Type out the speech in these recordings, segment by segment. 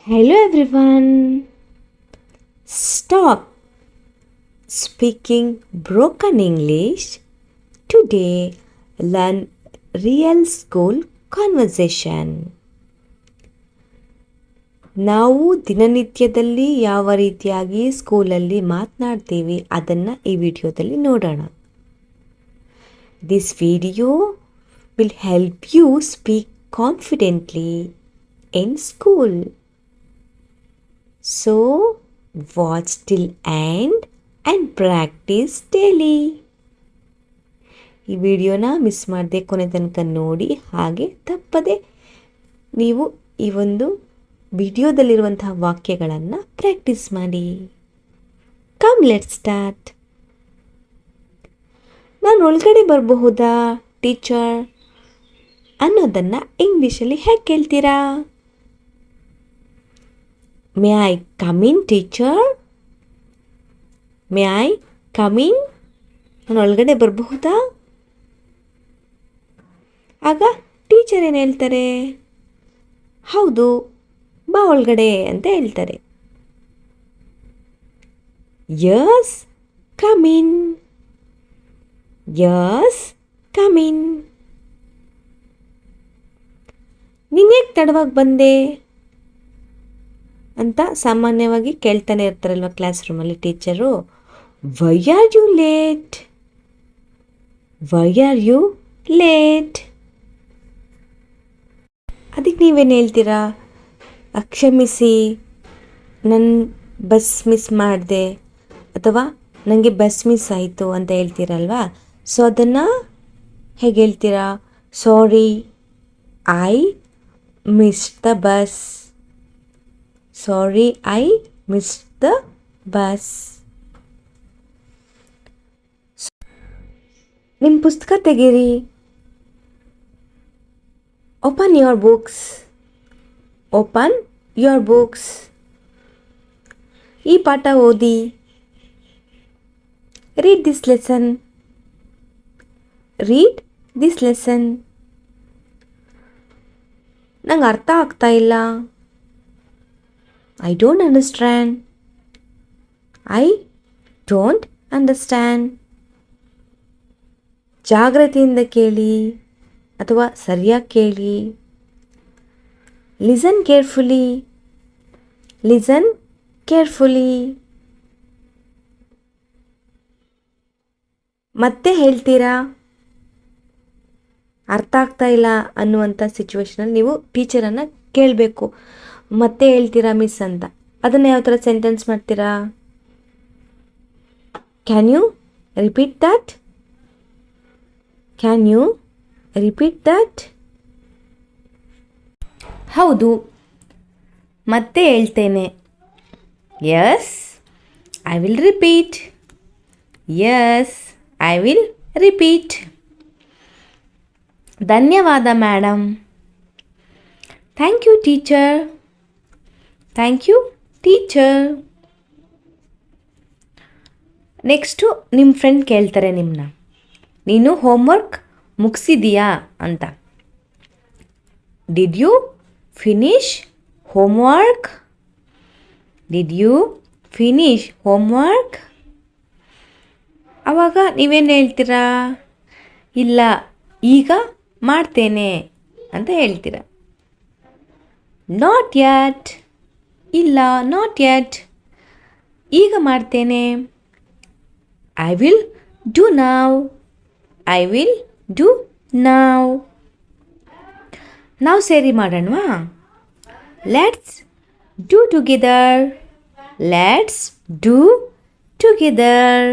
Hello everyone. Stop speaking broken English. Today, learn real school conversation. ನಾವು ದಿನನಿತ್ಯದಲ್ಲಿ ಯಾವ ರೀತಿಯಾಗಿ ಸ್ಕೂಲಲ್ಲಿ ಮಾತನಾಡ್ತೀವಿ ಅದನ್ನು ಈ ವಿಡಿಯೋದಲ್ಲಿ ನೋಡೋಣ. This video will help you speak confidently in school. So, watch till end and practice daily. ಈ ವಿಡಿಯೋನ ಮಿಸ್ ಮಾಡದೆ ಕೊನೆ ತನಕ ನೋಡಿ, ಹಾಗೆ ತಪ್ಪದೆ ನೀವು ಈ ಒಂದು ವಿಡಿಯೋದಲ್ಲಿರುವಂತಹ ವಾಕ್ಯಗಳನ್ನು ಪ್ರಾಕ್ಟೀಸ್ ಮಾಡಿ. Come let start. ನಾನು ಒಳಗಡೆ ಬರಬಹುದಾ ಟೀಚರ್ ಅನ್ನೋದನ್ನು ಇಂಗ್ಲೀಷಲ್ಲಿ ಹೇಗೆ ಕೇಳ್ತೀರಾ? May I come in, teacher? May I come in? ನಾನು ಒಳಗಡೆ ಬರಬಹುದಾ? ಆಗ ಟೀಚರ್ ಏನು ಹೇಳ್ತಾರೆ? ಹೌದು, ಬಾ ಒಳಗಡೆ ಅಂತ ಹೇಳ್ತಾರೆ. Yes, come in. Yes, come in. ನೀನು ಹೇಗೆ ತಡವಾಗಿ ಬಂದೆ ಅಂತ ಸಾಮಾನ್ಯವಾಗಿ ಕೇಳ್ತಾನೆ ಇರ್ತಾರಲ್ವ ಕ್ಲಾಸ್ ರೂಮಲ್ಲಿ teacher. Why are you late? Why are you late? ಅದಕ್ಕೆ ನೀವೇನು ಹೇಳ್ತೀರಾ? ಕ್ಷಮಿಸಿ, ನನ್ನ ಬಸ್ ಮಿಸ್ ಮಾಡಿದೆ ಅಥವಾ ನನಗೆ ಬಸ್ ಮಿಸ್ ಆಯಿತು ಅಂತ ಹೇಳ್ತೀರಲ್ವಾ. ಸೊ ಅದನ್ನು ಹೇಗೆ ಹೇಳ್ತೀರಾ? Sorry, I miss the bus. Sorry, I missed the bus. ನಿಮ್ಮ ಪುಸ್ತಕ ತೆಗೀರಿ. Open your books. Open your books. ಈ ಪಾಠ ಓದಿ. Read this lesson. Read this lesson. ನಂಗೆ ಅರ್ಥ ಆಗ್ತಾ ಇಲ್ಲ. I don't understand. I don't understand. ಜಾಗ್ರತೆಯಿಂದ ಕೇಳಿ ಅಥವಾ ಸರಿಯಾಗಿ ಕೇಳಿ. Listen carefully. Listen carefully. ಮತ್ತೆ ಹೇಳ್ತೀರಾ? ಅರ್ಥ ಆಗ್ತಾ ಇಲ್ಲ ಅನ್ನುವಂಥ ಸಿಚುವೇಶನಲ್ಲಿ ನೀವು ಟೀಚರನ್ನು ಕೇಳಬೇಕು. ಮತ್ತೆ ಹೇಳ್ತೀರಾ ಮಿಸ್ ಅಂತ. ಅದನ್ನು ಯಾವ ಥರ ಸೆಂಟೆನ್ಸ್ ಮಾಡ್ತೀರಾ? Can you repeat that? Can you repeat that? ಹೌದು, ಮತ್ತೆ ಹೇಳ್ತೇನೆ. Yes, I will repeat. Yes, I will repeat. ಧನ್ಯವಾದ madam. Thank you teacher. Thank you teacher. Next ನಿಮ್ಮ ಫ್ರೆಂಡ್ ಕೇಳ್ತಾರೆ ನಿಮ್ಮನ್ನ, ನೀನು ಹೋಮ್ವರ್ಕ್ ಮುಗಿಸಿದೀಯಾ ಅಂತ. Did you finish homework? Did you finish homework? ಆವಾಗ ನೀವೇನು ಹೇಳ್ತೀರಾ? ಇಲ್ಲ, ಈಗ ಮಾಡ್ತೇನೆ ಅಂತ ಹೇಳ್ತೀರಾ. Not yet. ಇಲ್ಲ, ನಾಟ್ ಯಟ್. ಈಗ ಮಾಡ್ತೇನೆ. I will do now. I will do ನಾವ್. ನಾವು ಸೇರಿ ಮಾಡೋಣವಾ? Let's do together. Let's do together.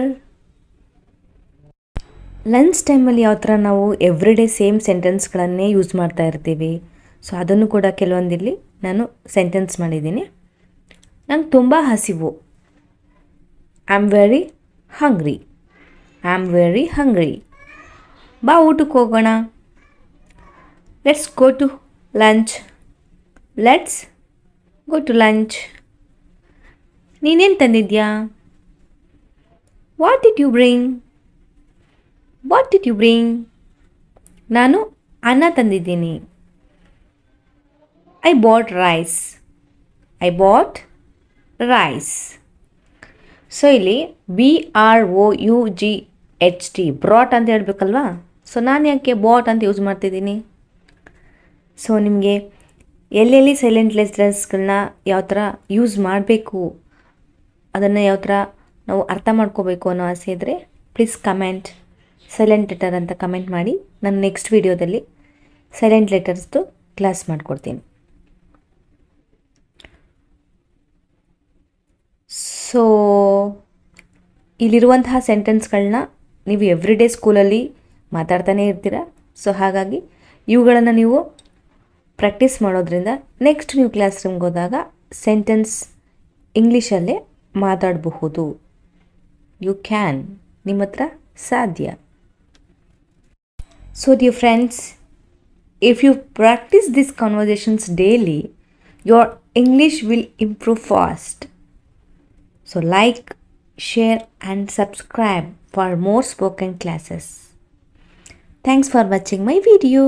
Lunch ಟೈಮಲ್ಲಿ ಯಾವ ಥರ ನಾವು ಎವ್ರಿಡೇ ಸೇಮ್ ಸೆಂಟೆನ್ಸ್ಗಳನ್ನೇ ಯೂಸ್ ಮಾಡ್ತಾ ಇರ್ತೀವಿ. ಸೊ ಅದನ್ನು ಕೂಡ ಕೆಲವೊಂದಿಲ್ಲಿ ನಾನು ಸೆಂಟೆನ್ಸ್ ಮಾಡಿದ್ದೀನಿ. ನಂಗೆ ತುಂಬ ಹಸಿವು. I am very hungry. I am very hungry. ಬಾ ಊಟಕ್ಕೆ ಹೋಗೋಣ. Let's go to lunch. Let's go to lunch. ನೀನೇನು ತಂದಿದ್ಯಾ? What did you bring? What did you bring? ನಾನು ಅನ್ನ ತಂದಿದ್ದೀನಿ. I bought rice. I bought rice. So ಇಲ್ಲಿ BROUGHT brought ಅಂತ ಹೇಳ್ಬೇಕಲ್ವಾ. ಸೊ ನಾನು ಯಾಕೆ ಬಾಟ್ ಅಂತ ಯೂಸ್ ಮಾಡ್ತಿದ್ದೀನಿ? ಸೊ ನಿಮಗೆ ಎಲ್ಲೆಲ್ಲಿ ಸೈಲೆಂಟ್ ಲೆಟರ್ಸ್ಗಳನ್ನ ಯಾವ ಥರ ಯೂಸ್ ಮಾಡಬೇಕು, ಅದನ್ನು ಯಾವ ಥರ ನಾವು ಅರ್ಥ ಮಾಡ್ಕೋಬೇಕು ಅನ್ನೋ ಆಸೆ ಇದ್ದರೆ ಪ್ಲೀಸ್ ಕಮೆಂಟ್ ಸೈಲೆಂಟ್ ಲೆಟರ್ ಅಂತ ಕಮೆಂಟ್ ಮಾಡಿ. ನಾನು ನೆಕ್ಸ್ಟ್ ವೀಡಿಯೋದಲ್ಲಿ ಸೈಲೆಂಟ್ ಲೆಟರ್ಸ್ದು ಕ್ಲಾಸ್ ಮಾಡಿಕೊಡ್ತೀನಿ. ಸೊ ಇಲ್ಲಿರುವಂತಹ ಸೆಂಟೆನ್ಸ್ಗಳನ್ನ ನೀವು ಎವ್ರಿಡೇ ಸ್ಕೂಲಲ್ಲಿ ಮಾತಾಡ್ತಾನೇ ಇರ್ತೀರ. ಸೊ ಹಾಗಾಗಿ ಇವುಗಳನ್ನು ನೀವು ಪ್ರಾಕ್ಟೀಸ್ ಮಾಡೋದ್ರಿಂದ ನೆಕ್ಸ್ಟ್ ನೀವು ಕ್ಲಾಸ್ ರೂಮ್ಗೆ ಹೋದಾಗ ಸೆಂಟೆನ್ಸ್ ಇಂಗ್ಲೀಷಲ್ಲೇ ಮಾತಾಡಬಹುದು. ಯು ಕ್ಯಾನ್, ನಿಮ್ಮ ಹತ್ರ ಸಾಧ್ಯ. So dear friends, if you practice these conversations daily, your English will improve fast. So like, share and subscribe for more spoken classes. Thanks for watching my video.